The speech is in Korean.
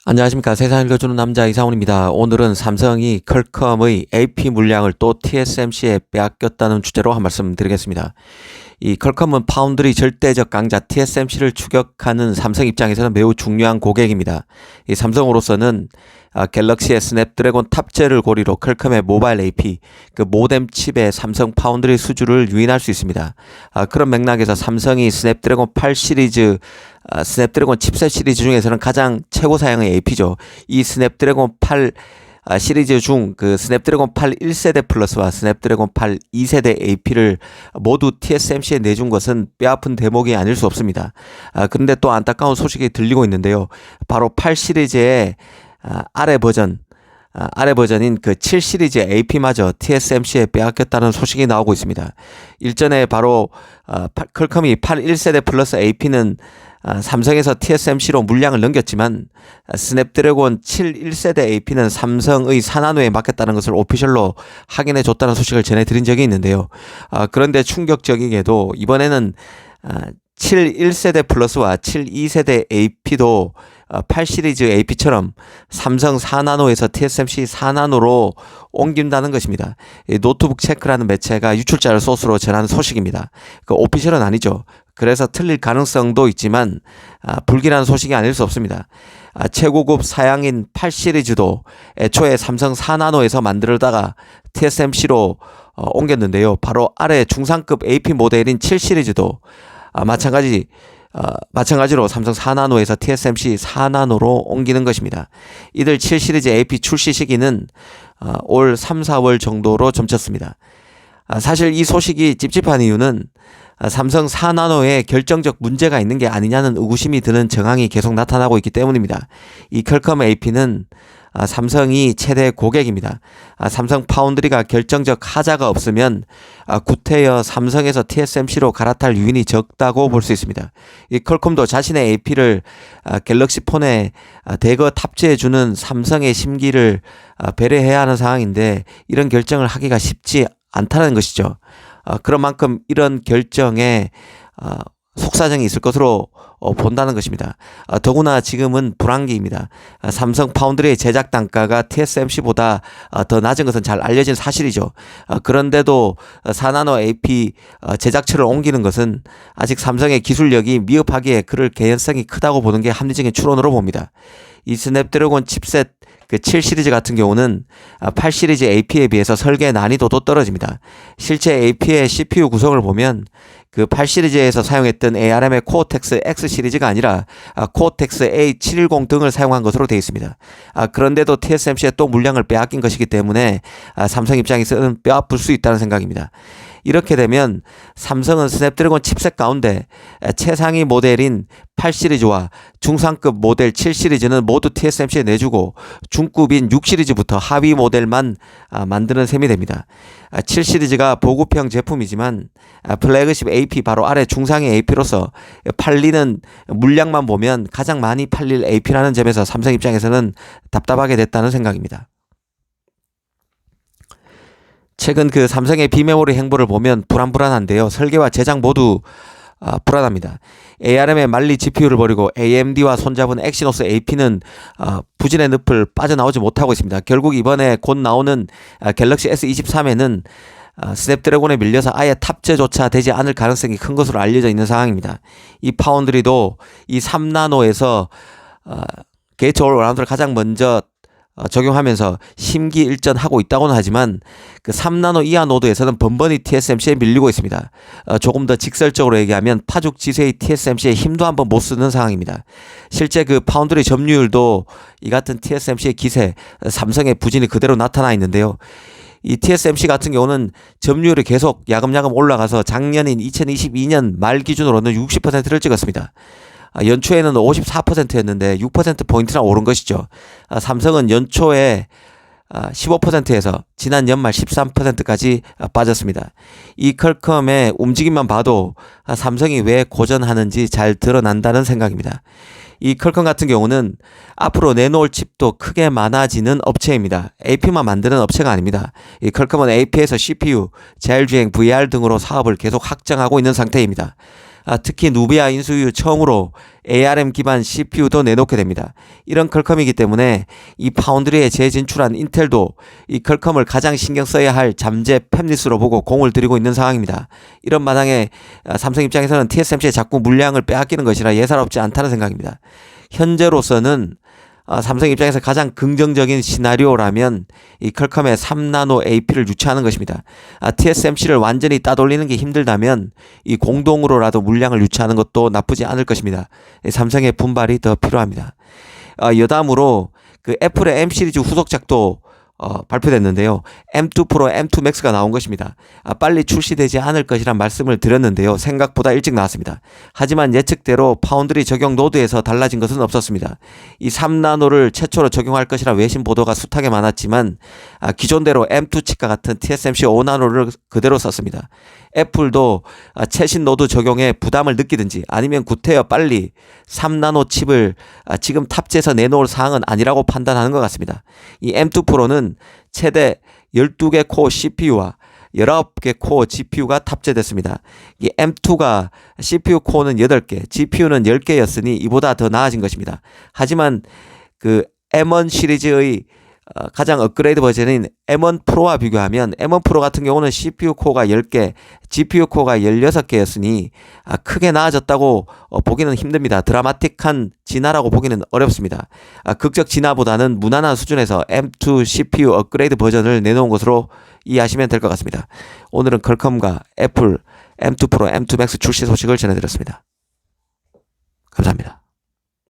안녕하십니까. 세상 읽어주는 남자 이상훈입니다. 오늘은 삼성이 퀄컴의 AP 물량을 또 TSMC에 빼앗겼다는 주제로 한 말씀 드리겠습니다. 이 퀄컴은 파운드리 절대적 강자 TSMC를 추격하는 삼성 입장에서는 매우 중요한 고객입니다. 이 삼성으로서는 갤럭시의 스냅드래곤 탑재를 고리로 퀄컴의 모바일 AP, 그 모뎀 칩의 삼성 파운드리 수주를 유인할 수 있습니다. 그런 맥락에서 삼성이 스냅드래곤 8 시리즈, 스냅드래곤 칩셋 시리즈 중에서는 가장 최고 사양의 AP죠. 이 스냅드래곤 8 시리즈 중 그 스냅드래곤 8 1세대 플러스와 스냅드래곤 8 2세대 AP를 모두 TSMC에 내준 것은 뼈아픈 대목이 아닐 수 없습니다. 그런데 또 안타까운 소식이 들리고 있는데요. 바로 8 시리즈의 아래 버전인 그 7 시리즈 AP마저 TSMC에 빼앗겼다는 소식이 나오고 있습니다. 일전에 바로 퀄컴이 8 1세대 플러스 AP는 삼성에서 TSMC로 물량을 넘겼지만 스냅드래곤 7 1세대 AP는 삼성의 산한호에 맡겼다는 것을 오피셜로 확인해 줬다는 소식을 전해드린 적이 있는데요. 그런데 충격적이게도 이번에는 7 1세대 플러스와 7 2세대 AP도 8 시리즈 AP처럼 삼성 4나노에서 TSMC 4나노로 옮긴다는 것입니다. 노트북 체크라는 매체가 유출자를 소스로 전하는 소식입니다. 그 오피셜은 아니죠. 그래서 틀릴 가능성도 있지만 불길한 소식이 아닐 수 없습니다. 최고급 사양인 8 시리즈도 애초에 삼성 4나노에서 만들다가 TSMC로 옮겼는데요. 바로 아래 중상급 AP 모델인 7 시리즈도 마찬가지로 삼성 4나노에서 TSMC 4나노로 옮기는 것입니다. 이들 7 시리즈 AP 출시 시기는 올 3, 4월 정도로 점쳤습니다. 사실 이 소식이 찝찝한 이유는 삼성 4나노에 결정적 문제가 있는 게 아니냐는 의구심이 드는 정황이 계속 나타나고 있기 때문입니다. 이 퀄컴 AP는 삼성이 최대 고객입니다. 삼성 파운드리가 결정적 하자가 없으면 구태여 삼성에서 TSMC로 갈아탈 유인이 적다고 볼 수 있습니다. 이 퀄컴도 자신의 AP를 갤럭시 폰에 대거 탑재해주는 삼성의 심기를 배려해야 하는 상황인데 이런 결정을 하기가 쉽지 않다는 것이죠. 그런 만큼 이런 결정에 속사정이 있을 것으로 본다는 것입니다. 더구나 지금은 불황기입니다. 삼성 파운드리의 제작 단가가 TSMC보다 더 낮은 것은 잘 알려진 사실이죠. 그런데도 4나노 AP 제작처를 옮기는 것은 아직 삼성의 기술력이 미흡하기에 그럴 개연성이 크다고 보는 게 합리적인 추론으로 봅니다. 이 스냅드래곤 칩셋 그 7 시리즈 같은 경우는 8 시리즈 AP에 비해서 설계 난이도도 떨어집니다. 실제 AP의 CPU 구성을 보면 그 8 시리즈에서 사용했던 ARM의 코어텍스 X 시리즈가 아니라 코어텍스 A710 등을 사용한 것으로 되어 있습니다. 그런데도 TSMC에 또 물량을 빼앗긴 것이기 때문에 삼성 입장에서는 뼈아플 수 있다는 생각입니다. 이렇게 되면 삼성은 스냅드래곤 칩셋 가운데 최상위 모델인 8 시리즈와 중상급 모델 7 시리즈는 모두 TSMC에 내주고 중급인 6 시리즈부터 하위 모델만 만드는 셈이 됩니다. 7 시리즈가 보급형 제품이지만 플래그십 AP 바로 아래 중상위 AP로서 팔리는 물량만 보면 가장 많이 팔릴 AP라는 점에서 삼성 입장에서는 답답하게 됐다는 생각입니다. 최근 그 삼성의 비메모리 행보를 보면 불안한데요. 설계와 제작 모두 불안합니다. ARM의 만리 GPU를 버리고 AMD와 손잡은 엑시노스 AP는 부진의 늪을 빠져나오지 못하고 있습니다. 결국 이번에 곧 나오는 갤럭시 S23에는 스냅드래곤에 밀려서 아예 탑재조차 되지 않을 가능성이 큰 것으로 알려져 있는 상황입니다. 이 파운드리도 이 3나노에서 게이트 올 어라운드를 가장 먼저 적용하면서 심기일전하고 있다고는 하지만 그 3나노 이하 노드에서는 번번이 TSMC에 밀리고 있습니다. 조금 더 직설적으로 얘기하면 파죽 지세의 TSMC의 힘도 한번 못 쓰는 상황입니다. 실제 그 파운드리 점유율도 이 같은 TSMC의 기세, 삼성의 부진이 그대로 나타나 있는데요. 이 TSMC 같은 경우는 점유율이 계속 야금야금 올라가서 작년인 2022년 말 기준으로는 60%를 찍었습니다. 연초에는 54%였는데 6%포인트나 오른 것이죠. 삼성은 연초에 15%에서 지난 연말 13%까지 빠졌습니다. 이 퀄컴의 움직임만 봐도 삼성이 왜 고전하는지 잘 드러난다는 생각입니다. 이 퀄컴 같은 경우는 앞으로 내놓을 칩도 크게 많아지는 업체입니다. AP만 만드는 업체가 아닙니다. 이 퀄컴은 AP에서 CPU, 자율주행, VR 등으로 사업을 계속 확장하고 있는 상태입니다. 특히 누비아 인수 이후 처음으로 ARM 기반 CPU도 내놓게 됩니다. 이런 퀄컴이기 때문에 이 파운드리에 재진출한 인텔도 이 퀄컴을 가장 신경 써야 할 잠재 팹리스로 보고 공을 들이고 있는 상황입니다. 이런 마당에 삼성 입장에서는 TSMC에 자꾸 물량을 빼앗기는 것이라 예사롭지 않다는 생각입니다. 현재로서는 삼성 입장에서 가장 긍정적인 시나리오라면 이 퀄컴의 3나노 AP를 유치하는 것입니다. TSMC를 완전히 따돌리는 게 힘들다면 이 공동으로라도 물량을 유치하는 것도 나쁘지 않을 것입니다. 삼성의 분발이 더 필요합니다. 여담으로 그 애플의 M 시리즈 후속작도 발표됐는데요. M2 프로, M2 맥스가 나온 것입니다. 빨리 출시되지 않을 것이란 말씀을 드렸는데요. 생각보다 일찍 나왔습니다. 하지만 예측대로 파운드리 적용 노드에서 달라진 것은 없었습니다. 이 3나노를 최초로 적용할 것이라 외신 보도가 숱하게 많았지만 기존대로 M2 칩과 같은 TSMC 5나노를 그대로 썼습니다. 애플도 최신 노드 적용에 부담을 느끼든지 아니면 구태여 빨리 3나노 칩을 지금 탑재해서 내놓을 사항은 아니라고 판단하는 것 같습니다. 이 M2 프로는 최대 12개 코어 CPU와 19개 코어 GPU가 탑재됐습니다. 이 M2가 CPU 코어는 8개, GPU는 10개였으니 이보다 더 나아진 것입니다. 하지만 그 M1 시리즈의 가장 업그레이드 버전인 M1 프로와 비교하면 M1 프로 같은 경우는 CPU 코어가 10개, GPU 코어가 16개였으니 크게 나아졌다고 보기는 힘듭니다. 드라마틱한 진화라고 보기는 어렵습니다. 극적 진화보다는 무난한 수준에서 M2 CPU 업그레이드 버전을 내놓은 것으로 이해하시면 될 것 같습니다. 오늘은 퀄컴과 애플 M2 프로, M2 맥스 출시 소식을 전해드렸습니다. 감사합니다.